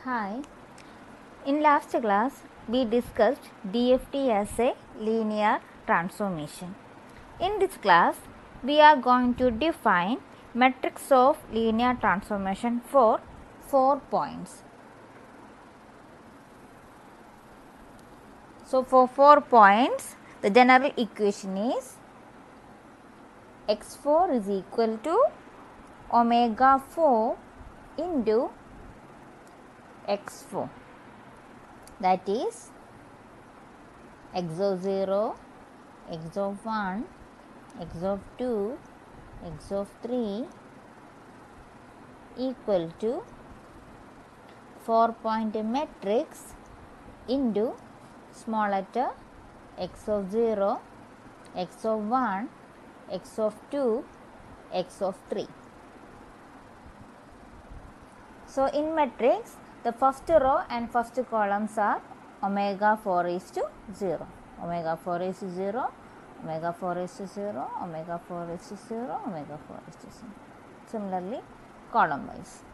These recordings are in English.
Hi. In last class, we discussed DFT as a linear transformation. In this class, we are going to define matrix of linear transformation for 4 points. So, for 4 points, the general equation is x4 is equal to omega 4 into x4, that is x of 0, x of 1, x of 2, x of 3 equal to 4-point matrix into small letter x of 0, x of 1, x of 2, x of 3. So, in matrix, the first row and first columns are omega 4 is to 0, omega 4 is to 0, omega 4 is to 0, omega 4 is to 0, omega 4 is to 0. Similarly, column wise.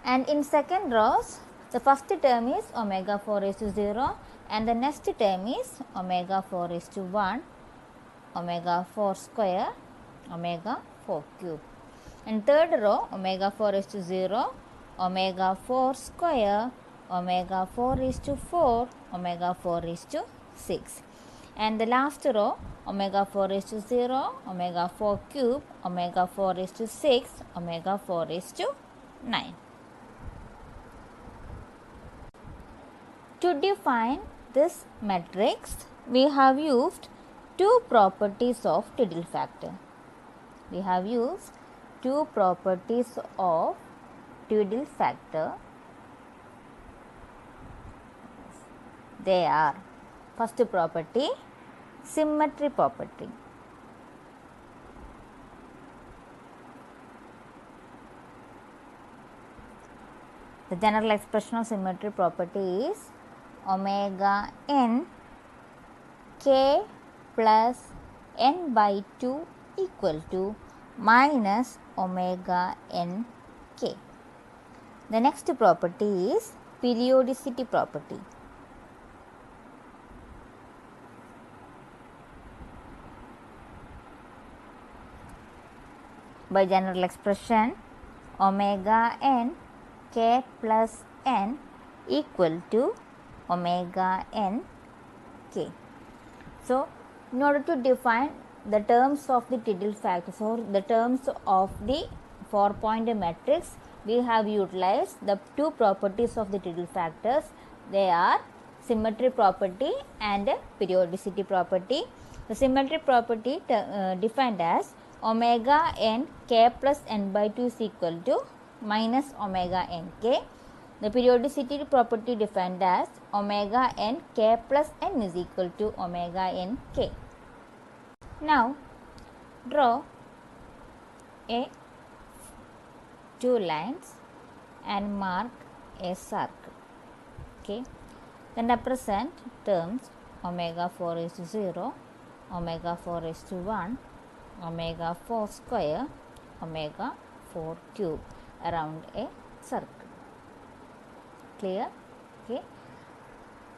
And in second rows, the first term is omega 4 is to 0 and the next term is omega 4 is to 1, omega 4 square, omega 4 cube. And third row, omega 4 is to 0, omega 4 square, omega 4 is to 4, omega 4 is to 6. And the last row, omega 4 is to 0, omega 4 cube, omega 4 is to 6, omega 4 is to 9. To define this matrix, we have used two properties of Tittle factor. We have used two properties of Tittle factor. They are, first property, symmetry property. The general expression of symmetry property is omega n k plus n by 2 equal to minus omega n k. The next property is periodicity property. By general expression, omega n k plus n equal to omega n k. So, in order to define the terms of the Tittle factor, so the terms of the 4-point matrix, we have utilized the two properties of the Tittle factors. They are symmetry property and periodicity property. The symmetry property defined as omega n k plus n by 2 is equal to minus omega n k. The periodicity property defined as omega n k plus n is equal to omega n k. Now, draw two lines and mark a circle. Okay. Then represent terms omega 4 is to 0, omega 4 is to 1, omega 4 square, omega 4 cube around a circle. Clear? Okay.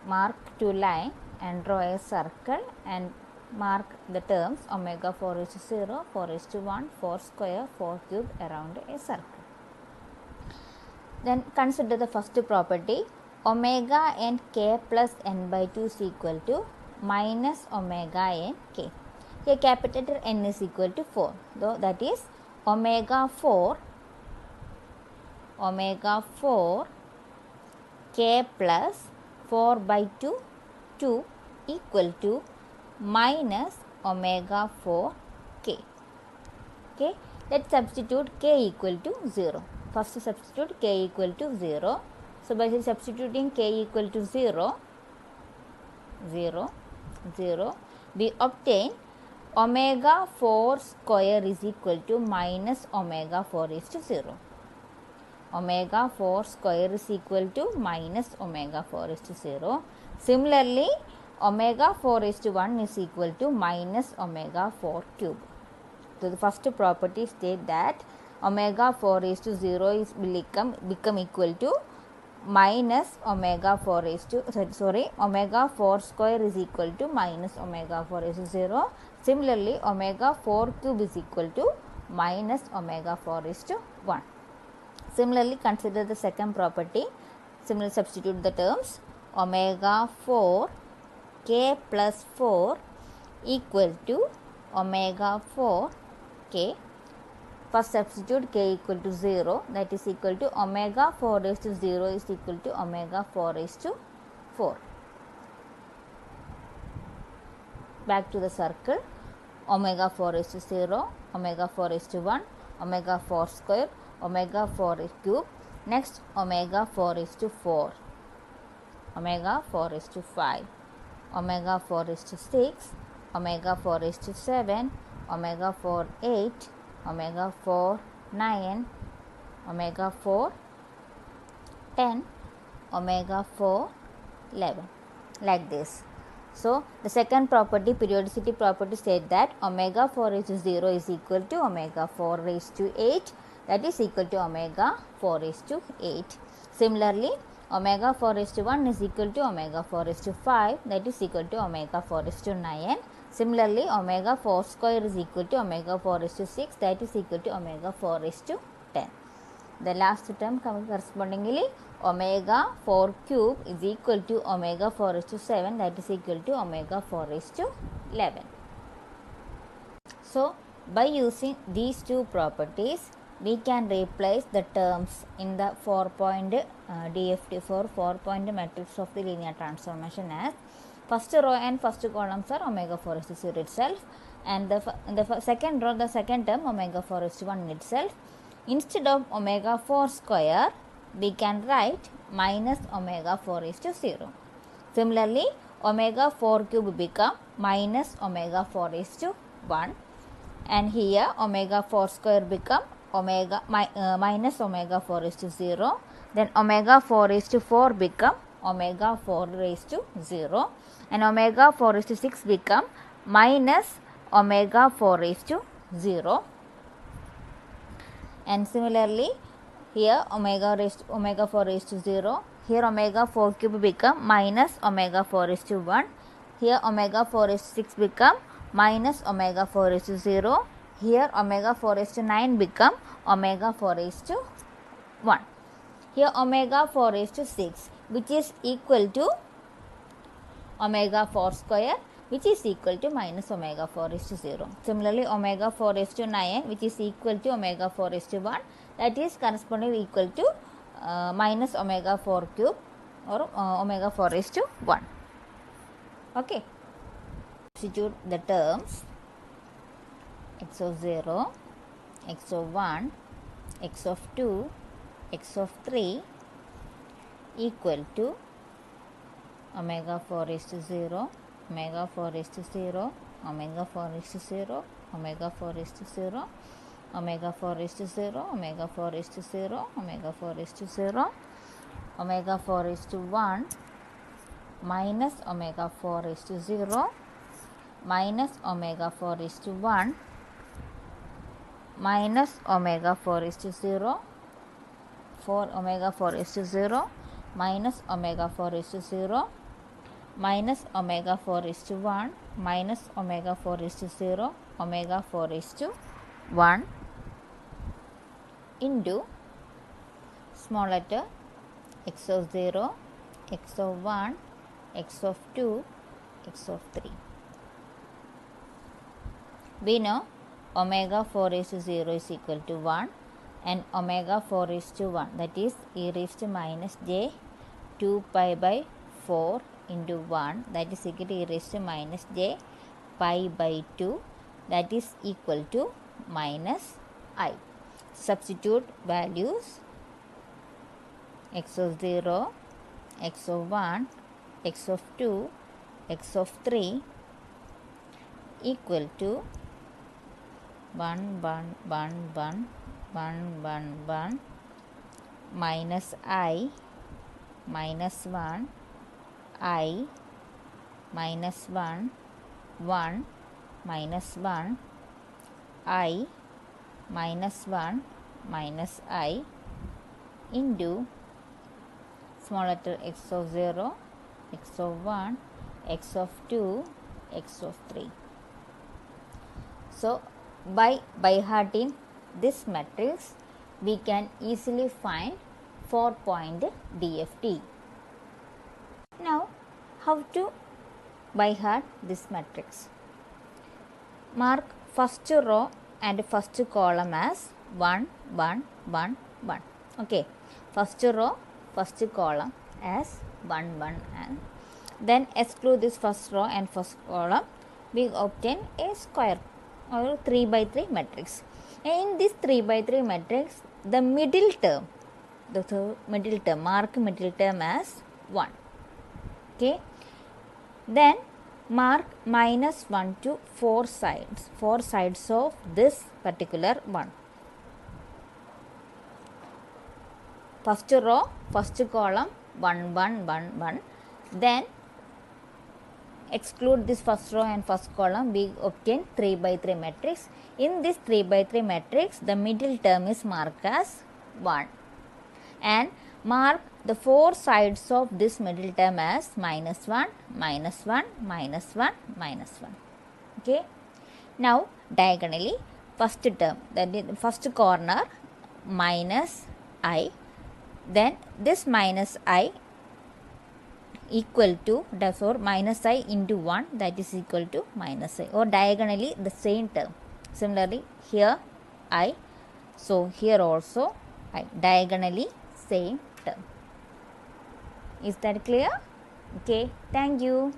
Mark two line and draw a circle and mark the terms omega 4 is to 0, 4 is to 1, 4 square, 4 cube around a circle. Then consider the first property, omega n k plus n by 2 is equal to minus omega n k. Here capital letter n is equal to 4, though that is omega 4 k plus 4 by 2 equal to minus omega 4 k. Okay. Let's substitute k equal to 0. First substitute k equal to 0. So, by substituting k equal to 0, we obtain omega 4 square is equal to minus omega 4 is to 0. Omega 4 square is equal to minus omega 4 is to 0. Similarly, omega 4 is to 1 is equal to minus omega 4 cube. So, the first property state that omega 4 raised to 0 is become equal to minus omega 4 raised to omega 4 square is equal to minus omega 4 raised to 0. Similarly, omega 4 cube is equal to minus omega 4 raised to 1. Similarly, consider the second property. Similarly, substitute the terms. Omega 4 k plus 4 equal to omega 4 k. First substitute k equal to 0, that is equal to omega 4 raised to 0 is equal to omega 4 raised to 4. Back to the circle. Omega 4 raised to 0, omega 4 raised to 1, omega 4 square, omega 4 cube. Next, omega 4 raised to 4, omega 4 raised to 5, omega 4 raised to 6, omega 4 raised to 7, omega 4 8, omega 4 9, omega 4 10, omega 4 11, like this. So, the second property, periodicity property, said that omega 4 raised to 0 is equal to omega 4 raised to 8, that is equal to omega 4 raised to 8. Similarly, omega 4 raised to 1 is equal to omega 4 raised to 5, that is equal to omega 4 raised to 9. Similarly, omega 4 square is equal to omega 4 raised to 6, that is equal to omega 4 raised to 10. The last term correspondingly, omega 4 cube is equal to omega 4 raised to 7, that is equal to omega 4 raised to 11. So, by using these two properties, we can replace the terms in the 4-point DFT for 4-point matrix of the linear transformation as first row and first columns are omega 4 raised to 0 itself, and the second row, the second term omega 4 raised to 1 itself. Instead of omega 4 square, we can write minus omega 4 raised to 0. Similarly, omega 4 cube become minus omega 4 raised to 1, and here omega 4 square become minus omega 4 raised to 0. Then omega 4 raised to 4 become omega 4 raised to 0, and omega 4 raised to 6 become minus omega 4 raised to 0. And similarly, here omega 4 raised to 0, here omega 4 cube become minus omega 4 raised to 1, here omega 4 raised to 6 become minus omega 4 raised to 0, here omega 4 raised to 9 become omega 4 raised to 1. Here omega 4 raised to 6, which is equal to omega 4 square, which is equal to minus omega 4 raised to 0. Similarly, omega 4 raised to 9, which is equal to omega 4 raised to 1, that is correspondingly equal to minus omega 4 cube or omega 4 raised to 1. Okay. Substitute the terms x of 0, x of 1, x of 2, x of 3 equal to omega 4 raised to 0, omega 4 raised to 0, omega 4 raised to 0, omega 4 raised to 0, omega 4 raised to 0, omega 4 raised to 0, omega 4 raised to 0, omega 4 raised to 1 minus omega 4 raised to 0 minus omega 4 raised to 1 minus omega 4 raised to 0, 4 omega 4 raised to 0 minus omega 4 raised to 0 minus omega 4 raised to 1 minus omega 4 raised to 0 omega 4 raised to 1 into small letter x of 0, x of 1, x of 2, x of 3. We know omega 4 raised to 0 is equal to 1 and omega 4 raised to 1, that is e raised to minus j 2 pi by 4 into 1, that is equal to e raised to minus j pi by 2, that is equal to minus I. Substitute values x of 0, x of 1, x of 2, x of 3 equal to 1 minus I minus 1 I minus 1 minus 1 I minus 1 minus I into small letter x of 0, x of 1, x of 2, x of 3. So, by hearting this matrix, we can easily find 4-point DFT. Now, how to by heart this matrix? Mark first row and first column as 1, 1, 1, 1. Okay, first row, first column as 1, 1, and then exclude this first row and first column. We obtain a square or 3 by 3 matrix. And in this 3 by 3 matrix, the middle term, mark middle term as 1. Okay, then mark minus 1 to 4 sides of this particular one. First row, first column 1, 1, 1, 1. Then exclude this first row and first column, we obtain 3 by 3 matrix. In this 3 by 3 matrix, the middle term is marked as 1, and mark the 4 sides of this middle term as minus 1, minus 1, minus 1, minus 1. Okay. Now, diagonally, first term, that is first corner, minus I, then this minus I equal to, therefore minus I into 1, that is equal to minus I, or diagonally the same term. Similarly, here I, so here also I, diagonally same term. Is that clear? Okay, thank you.